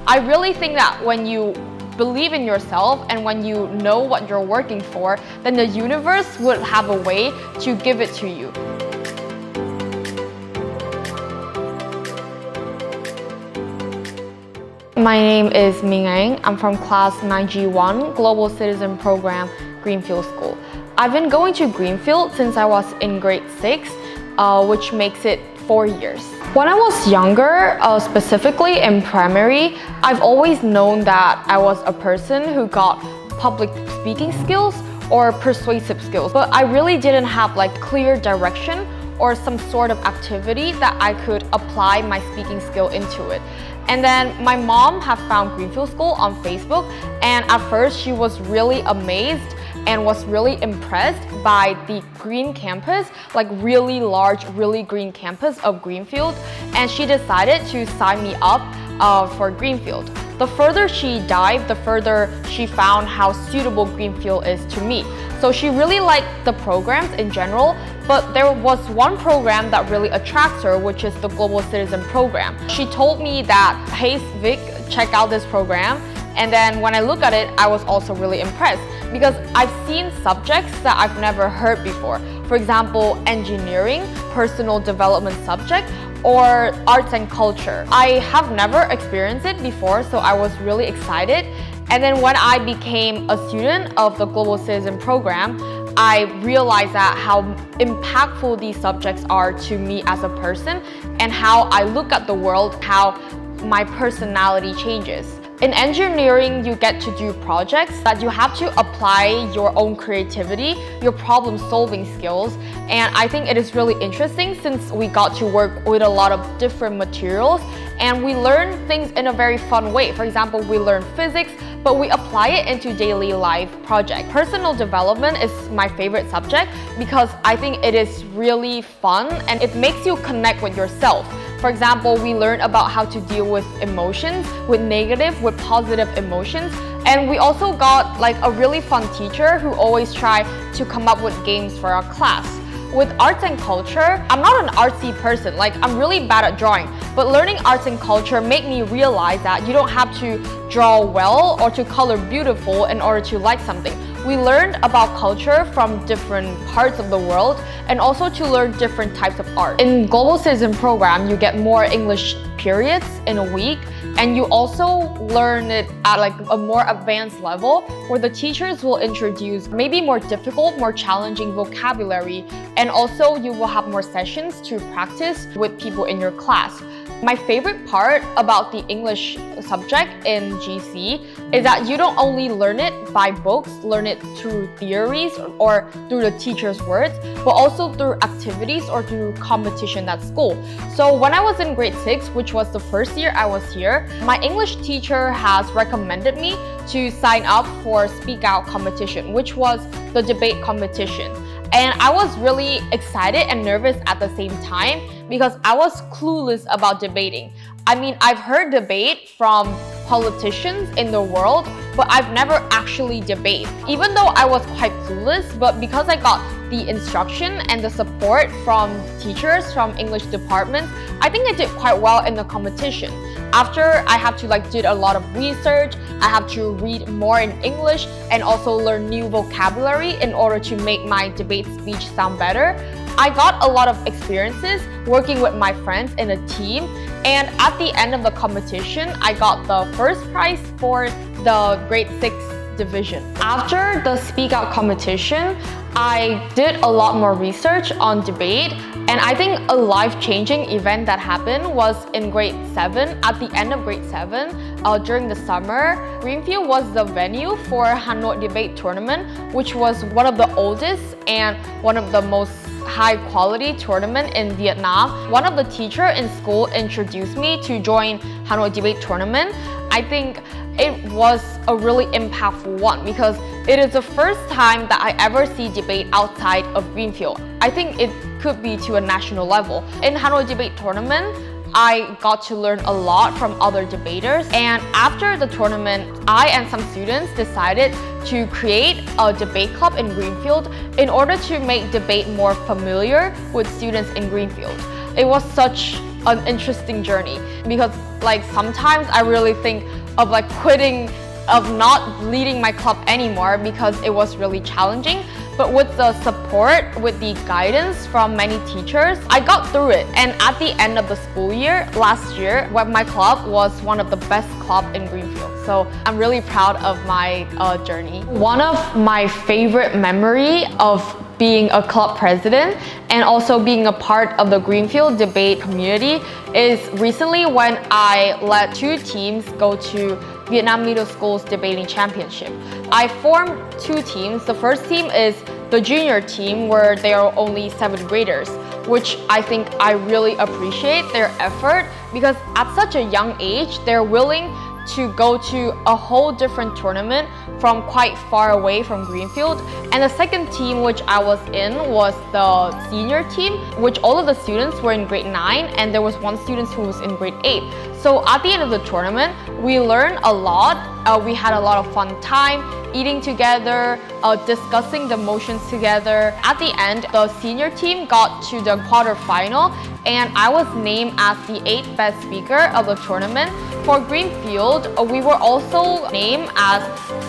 I really think that when you believe in yourself and when you know what you're working for, then the universe would have a way to give it to you. My name is Minh Anh. I'm from class 9G1, Global Citizen Program, Greenfield School. I've been going to Greenfield since I was in grade 6, which makes it 4 years. When I was younger, specifically in primary, I've always known that I was a person who got public speaking skills or persuasive skills, but I really didn't have like clear direction or some sort of activity that I could apply my speaking skill into it. And then my mom had found Greenfield School on Facebook, and at first she was really amazed and was really impressed by the green campus, like really large, really green campus of Greenfield, and she decided to sign me up for Greenfield. The further she dived, the further she found how suitable Greenfield is to me. So she really liked the programs in general, but there was one program that really attracts her, which is the Global Citizen Program. She told me that, hey Vic, check out this program. And then when I look at it, I was also really impressed because I've seen subjects that I've never heard before. For example, engineering, personal development subject, or arts and culture. I have never experienced it before, so I was really excited. And then when I became a student of the Global Citizen Program, I realized that how impactful these subjects are to me as a person and how I look at the world, how my personality changes. In engineering, you get to do projects that you have to apply your own creativity, your problem-solving skills, and I think it is really interesting since we got to work with a lot of different materials and we learn things in a very fun way. For example, we learn physics, but we apply it into daily life projects. Personal development is my favorite subject because I think it is really fun and it makes you connect with yourself. For example, we learn about how to deal with emotions, with negative, with positive emotions. And we also got like a really fun teacher who always try to come up with games for our class. With arts and culture, I'm not an artsy person, like I'm really bad at drawing, but learning arts and culture made me realize that you don't have to draw well or to color beautiful in order to like something. We learned about culture from different parts of the world and also to learn different types of art. In Global Citizen Program, you get more English periods in a week, and you also learn it at like a more advanced level where the teachers will introduce maybe more difficult, more challenging vocabulary, and also you will have more sessions to practice with people in your class. My favorite part about the English subject in GC is that you don't only learn it by books, learn it through theories or through the teacher's words, but also through activities or through competition at school. So when I was in grade 6, which was the first year I was here, my English teacher has recommended me to sign up for Speak Out competition, which was the debate competition. And I was really excited and nervous at the same time because I was clueless about debating. I mean, I've heard debate from politicians in the world, but I've never actually debated. Even though I was quite clueless, but because I got the instruction and the support from teachers from English departments, I think I did quite well in the competition. After I have to did a lot of research, I have to read more in English and also learn new vocabulary in order to make my debate speech sound better. I got a lot of experiences working with my friends in a team, and at the end of the competition, I got the first prize for the grade 6 division. After the Speak Out competition, I did a lot more research on debate, and I think a life-changing event that happened was in grade 7. At the end of grade 7, during the summer, Greenfield was the venue for Hanoi Debate Tournament, which was one of the oldest and one of the most high-quality tournament in Vietnam. One of the teachers in school introduced me to join Hanoi Debate Tournament. I think it was a really impactful one because it is the first time that I ever see debate outside of Greenfield. I think it could be to a national level. In Hanoi Debate Tournament, I got to learn a lot from other debaters, and after the tournament, I and some students decided to create a debate club in Greenfield in order to make debate more familiar with students in Greenfield. It was such an interesting journey, because like sometimes I really think of like quitting, of not leading my club anymore because it was really challenging. But with the support, with the guidance from many teachers, I got through it. And at the end of the school year, last year, my club was one of the best clubs in Greenfield. So I'm really proud of my journey. One of my favorite memory of being a club president and also being a part of the Greenfield debate community is recently when I led 2 teams go to Vietnam Middle School's Debating Championship. I formed 2 teams. The first team is the junior team, where they are only 7th graders, which I think I really appreciate their effort, because at such a young age, they're willing to go to a whole different tournament from quite far away from Greenfield. And the second team which I was in was the senior team, which all of the students were in grade 9 and there was one student who was in grade 8. So at the end of the tournament, we learned a lot. We had a lot of fun time eating together, discussing the motions together. At the end, the senior team got to the quarterfinal and I was named as the 8th best speaker of the tournament. For Greenfield, we were also named as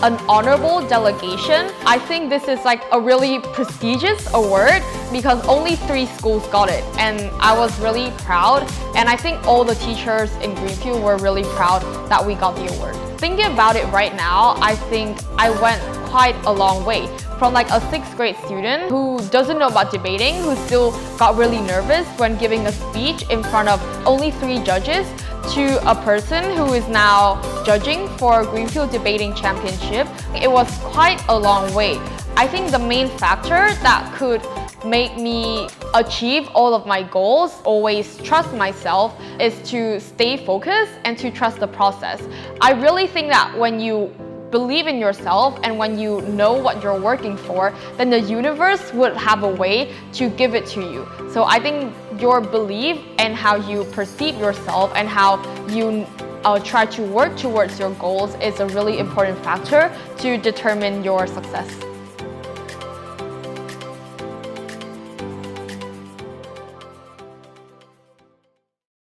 an honorable delegation. I think this is like a really prestigious award because only 3 schools got it, and I was really proud, and I think all the teachers in Greenfield were really proud that we got the award. Thinking about it right now, I think I went quite a long way. From like a 6th grade student who doesn't know about debating, who still got really nervous when giving a speech in front of only 3 judges, to a person who is now judging for Greenfield Debating Championship. It was quite a long way. I think the main factor that could make me achieve all of my goals, always trust myself, is to stay focused and to trust the process. I really think that when you believe in yourself and when you know what you're working for, then the universe would have a way to give it to you. So I think your belief and how you perceive yourself and how you try to work towards your goals is a really important factor to determine your success.